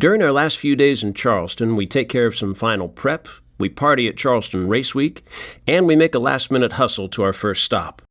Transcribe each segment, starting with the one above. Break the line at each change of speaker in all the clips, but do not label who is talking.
During our last few days in Charleston, we take care of some final prep, we party at Charleston Race Week, and we make a last-minute hustle to our first stop.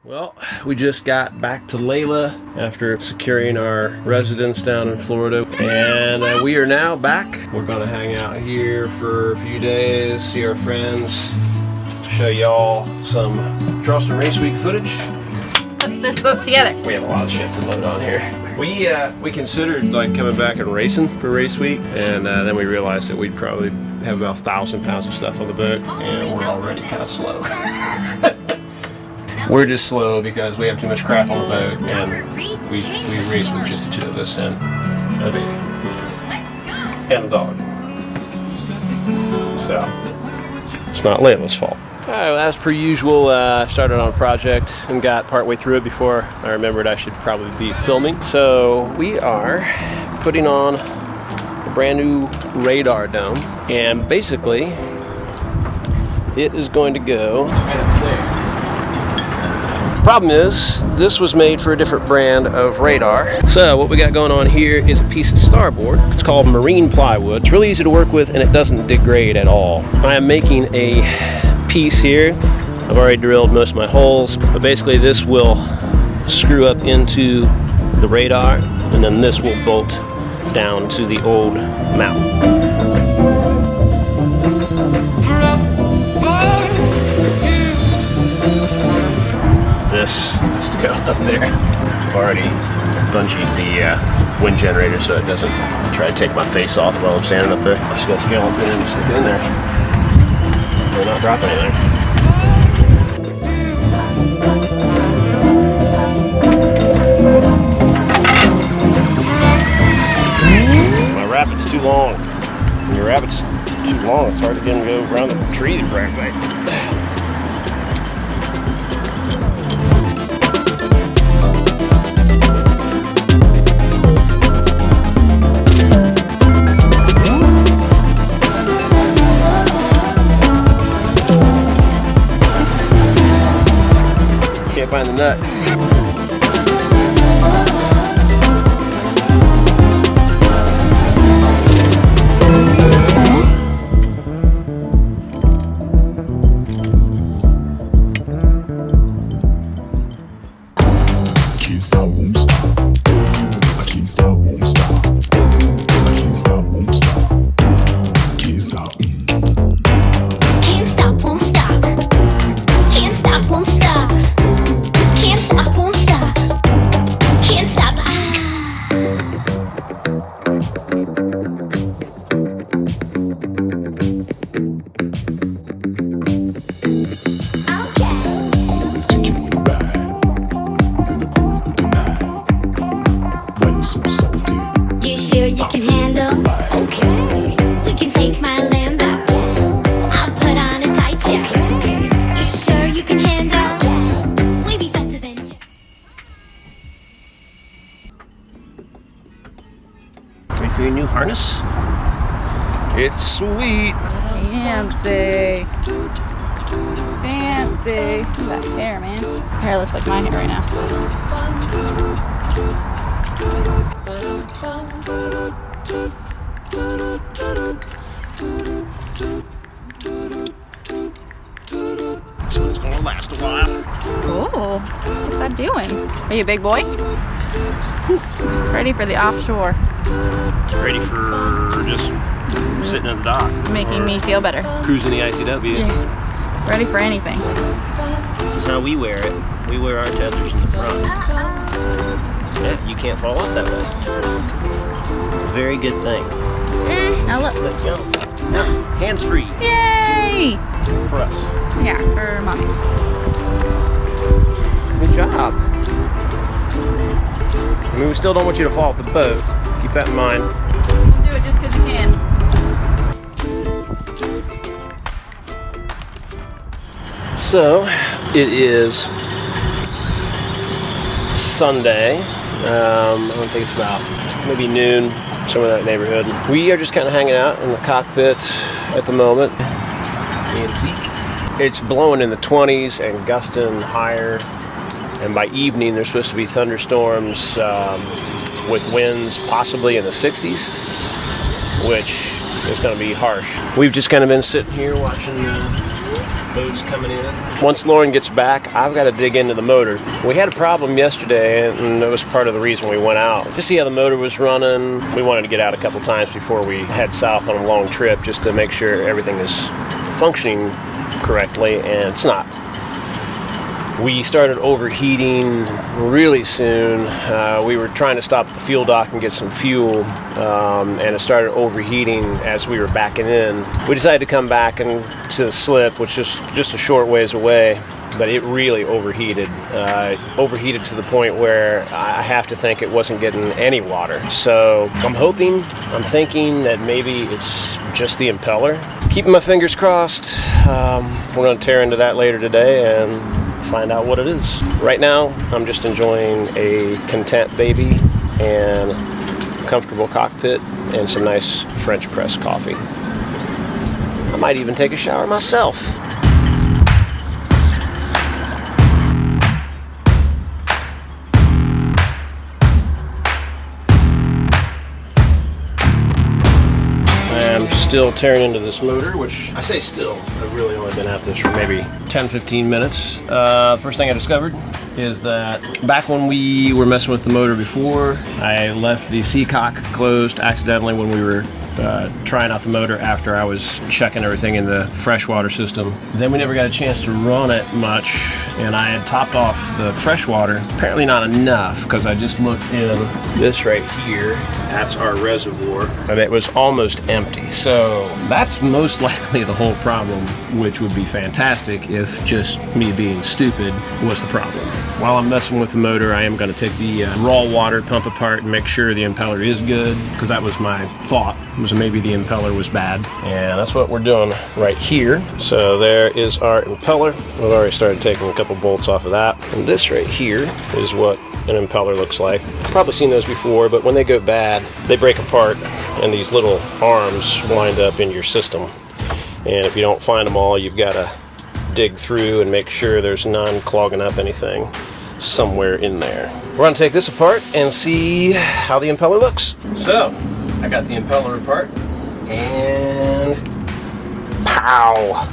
Well, we just got back to Layla after securing our residence down in Florida, and we are now back. We're going to hang out here for a few days, see our friends, show y'all some Charleston Race Week footage.
Put this boat together.
We have a lot of shit to load on here. We considered like coming back and racing for Race Week, and then we realized that we'd probably have about 1,000 pounds of stuff on the boat, and we're already kind of slow. We're just slow because we have too much crap on the boat, and we race with just the two of us and a baby and a dog. So it's not Layla's fault. All right, well, as per usual, I started on a project and got partway through it before I remembered I should probably be filming. So we are putting on a brand new radar dome, and basically it is going to go. Problem is, this was made for a different brand of radar. So what we got going on here is a piece of starboard. It's called marine plywood. It's really easy to work with and it doesn't degrade at all. I am making a piece here. I've already drilled most of my holes, but basically this will screw up into the radar, and then this will bolt down to the old mount. This has to go up there. I've already bungeed the wind generator so it doesn't try to take my face off while I'm standing up there. I just gotta scale up there and stick it in there. Will not drop anything. My rabbit's too long. When your rabbit's too long, it's hard to get him to go around the tree practically. Can't find the nut.
Can't stop, won't stop. I can't stop, won't stop. I can't stop, won't stop. Can't stop.
Can't stop, won't stop. Can't stop, won't stop. Can't stop, won't stop. Can't stop.
Gonna take you on a ride. We're gonna burn through the night. Why you so salty?
You sure you can handle? Okay. We can take my Lambo. I'll put on a tight jacket. You sure you can handle? We be faster than you.
Ready for your new harness? It's sweet.
Fancy. Fancy. Look at that hair, man. Hair looks like my hair right now.
So it's gonna last a while.
Ooh, what's that doing? Are you a big boy? Ready for the offshore.
Ready for just sitting in the dock.
Making me feel better.
Cruising the ICW.
Yeah. Ready for anything.
This is how we wear it. We wear our tethers in the front. Yeah, you can't fall off that way. Very good thing.
Now look.
Let go. No, hands free
Yay!
for us.
Yeah, for mommy. Good job.
I mean, we still don't want you to fall off the boat. Keep that in mind.
Do it just because you can.
So, it is Sunday, I think it's about maybe noon, somewhere in that neighborhood. We are just kind of hanging out in the cockpit at the moment. Me and Zeke. It's blowing in the 20s and gusting higher. And by evening, there's supposed to be thunderstorms with winds possibly in the 60s, which is going to be harsh. We've just kind of been sitting here watching boats coming in. Once Lauren gets back, I've got to dig into the motor. We had a problem yesterday, and that was part of the reason we went out. To see how the motor was running. We wanted to get out a couple times before we head south on a long trip, just to make sure everything is functioning correctly, and it's not. We started overheating really soon. We were trying to stop at the fuel dock and get some fuel, and it started overheating as we were backing in. We decided to come back and to the slip, which is just a short ways away, but it really overheated. Overheated to the point where I have to think it wasn't getting any water. So I'm thinking that maybe it's just the impeller. Keeping my fingers crossed. We're going to tear into that later today and find out what it is. Right now, I'm just enjoying a content baby and comfortable cockpit and some nice French press coffee. I might even take a shower myself. I'm still tearing into this motor, which I say still, I've really only been at this for maybe 10-15 minutes. First thing I discovered is that back when we were messing with the motor before, I left the seacock closed accidentally when we were trying out the motor after I was checking everything in the freshwater system. Then we never got a chance to run it much, and I had topped off the freshwater. Apparently not enough, because I just looked in this right here. That's our reservoir, and it was almost empty. So that's most likely the whole problem, which would be fantastic if just me being stupid was the problem. While I'm messing with the motor, I am going to take the raw water pump apart and make sure the impeller is good, because that was my thought, was maybe the impeller was bad. And that's what we're doing right here. So there is our impeller. We've already started taking a couple bolts off of that. And this right here is what an impeller looks like. You've probably seen those before, but when they go bad, they break apart and these little arms wind up in your system. And if you don't find them all, you've got to dig through and make sure there's none clogging up anything somewhere in there. We're going to take this apart and see how the impeller looks. So, I got the impeller apart, and pow!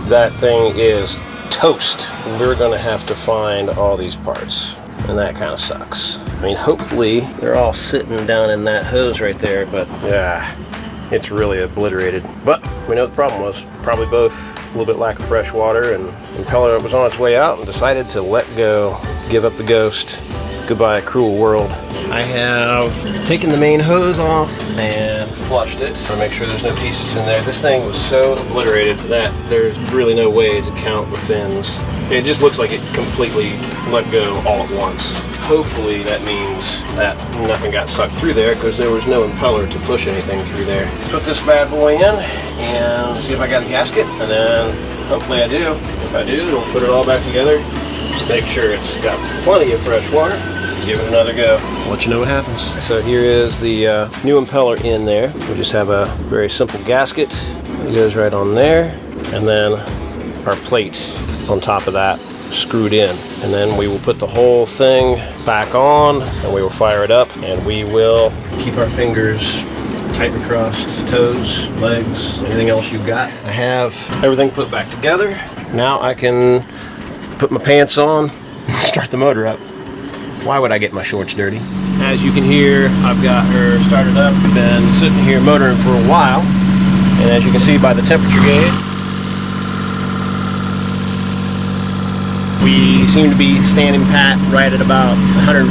That thing is toast. We're going to have to find all these parts, and that kind of sucks. I mean, hopefully they're all sitting down in that hose right there, but yeah, it's really obliterated. But we know what the problem was. Probably both a little bit lack of fresh water, and the impeller was on its way out and decided to let go, give up the ghost. Goodbye, cruel world. I have taken the main hose off and flushed it to make sure there's no pieces in there. This thing was so obliterated that there's really no way to count the fins. It just looks like it completely let go all at once. Hopefully that means that nothing got sucked through there, because there was no impeller to push anything through there. Put this bad boy in and see if I got a gasket, and then hopefully I do. If I do, we'll put it all back together, make sure it's got plenty of fresh water, give it another go. I'll let you know what happens. So here is the new impeller in there. We just have a very simple gasket. It goes right on there, and then our plate on top of that screwed in. And then we will put the whole thing back on, and we will fire it up, and we will keep our fingers tightly crossed, toes, legs, anything else you've got. I have everything put back together. Now I can put my pants on and start the motor up. Why would I get my shorts dirty? As you can hear, I've got her started up. We've been sitting here motoring for a while, and as you can see by the temperature gauge, we seem to be standing pat right at about 150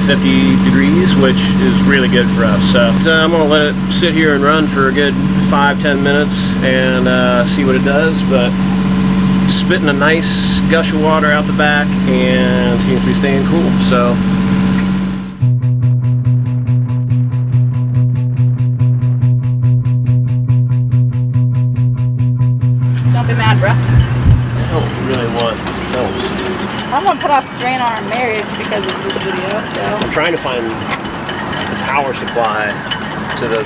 degrees, which is really good for us. So I'm going to let it sit here and run for a good 5-10 minutes and see what it does. But spitting a nice gush of water out the back and seems to be staying cool. So
don't be mad, bro.
I don't really want to film.
I'm gonna put off strain on our marriage because of this video, so.
I'm trying to find power supply to the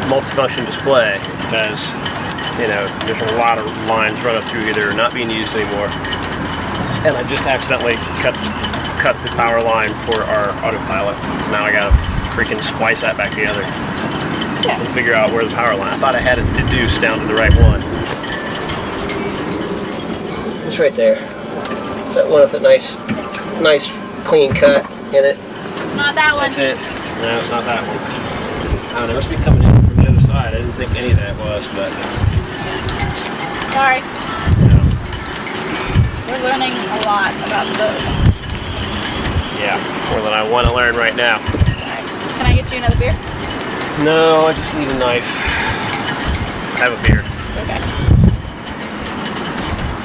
multifunction display because, you know, there's a lot of lines run up through here that are not being used anymore. And I just accidentally cut the power line for our autopilot. So now I gotta freaking splice that back together and figure out where the power line. I thought I had it deduced down to the right one. It's right there. It's that one with a nice clean cut in it.
It's not that one.
That's it. No, it's not that one. I don't know, it must be coming in from the other side. I didn't think any of that was, but...
Sorry.
Yeah.
We're learning a lot about the boat.
Yeah, more than I want to learn right now.
Alright. Can I get you another beer?
No, I just need a knife. I have a beer.
Okay.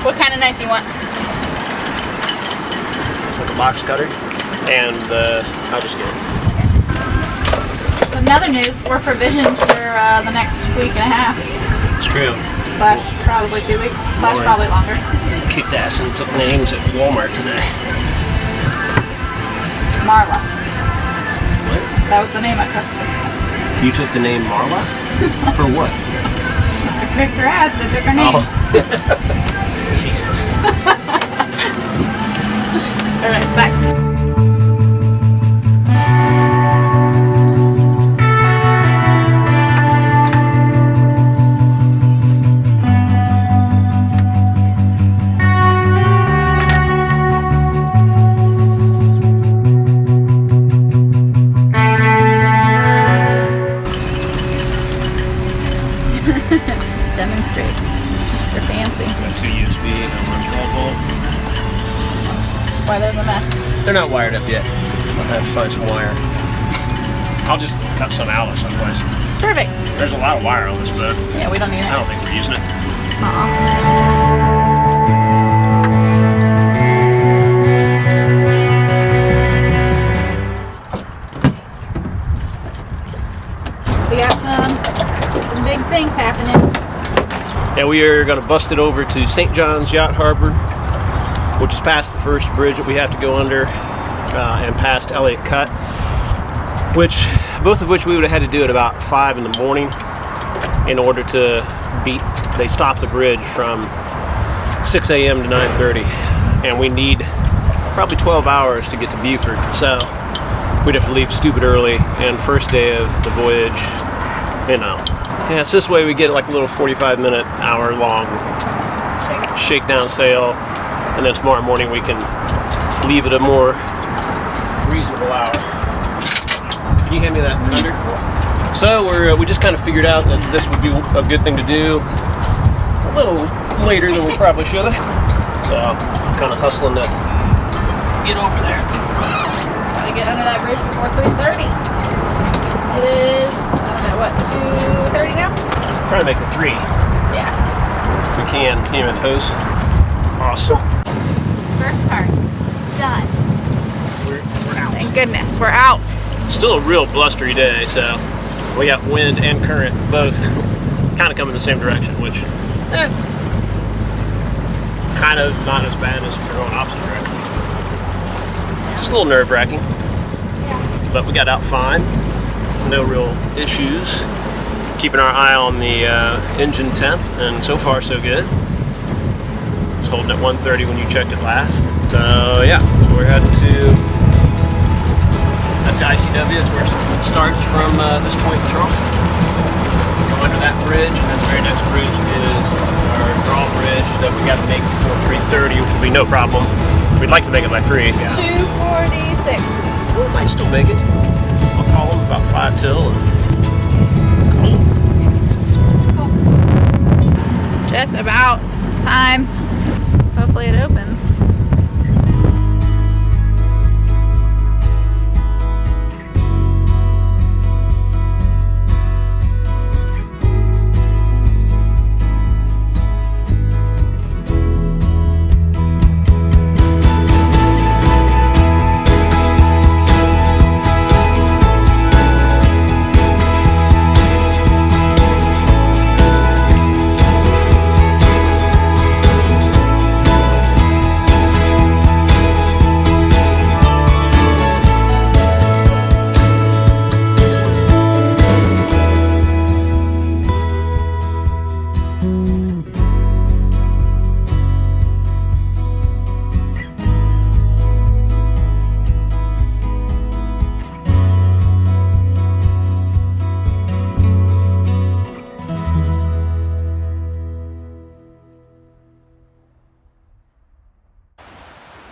What kind of knife you want?
With a box cutter. And I'll just get it.
Another news, we're provisioned for the next week and a half.
It's true.
/ probably 2 weeks. /
Lord.
probably longer.
Kicked ass and took names at Walmart today.
Marla.
What?
That was the name I took.
You took the name Marla? For what?
I kicked her ass and I took her name.
Oh. Jesus.
Alright, back. Demonstrate. You're fancy.
Got 2 USB and 1 12 volt.
That's why there's a mess.
They're not wired up yet. I'll have to find some wire. I'll just cut some out of someplace.
Perfect.
There's a lot of wire on this boat.
Yeah, we don't need it.
I don't think we're using it.
We got some big things happening.
Yeah, we are going to bust it over to St. John's Yacht Harbor, which is past the first bridge that we have to go under, and past Elliott Cut, both of which we would have had to do at about 5 in the morning in order to beat. They stopped the bridge from 6 a.m. to 9:30, and we need probably 12 hours to get to Beaufort, so we'd have to leave stupid early, and first day of the voyage, you know. Yeah, so this way we get like a little 45-minute, hour-long shakedown sail, and then tomorrow morning we can leave at a more reasonable hour. Can you hand me that thunder? So we just kind of figured out that this would be a good thing to do a little later than we probably should have. So I'm kind of hustling to get over there.
Gotta get under that bridge before 3:30. It is, I don't know, what, 2:30 now?
Trying to make the 3.
Yeah.
If we can. Even hose. Awesome.
First part. Done.
We're out.
Thank goodness, we're out.
Still a real blustery day, so we got wind and current both kind of coming the same direction, which kind of not as bad as if you're going opposite direction. Just a little nerve-wracking, but we got out fine. No real issues. Keeping our eye on the engine temp, and so far so good. It's holding at 130 when you checked it last. So yeah, so we're heading to, that's the ICW, it's where it starts from this point in Charleston. Go under that bridge, and then the very next bridge is our drawbridge that we got to make before 3:30, which will be no problem. We'd like to make it by 3. Yeah.
2:46.
We might still make it. I'll call them about 5 till.
Just about time. Hopefully it opens.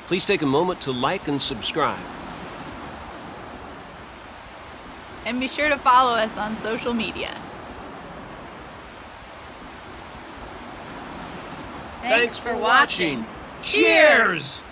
Please take a moment to like and subscribe.
And be sure to follow us on social media.
Thanks for watching. Cheers!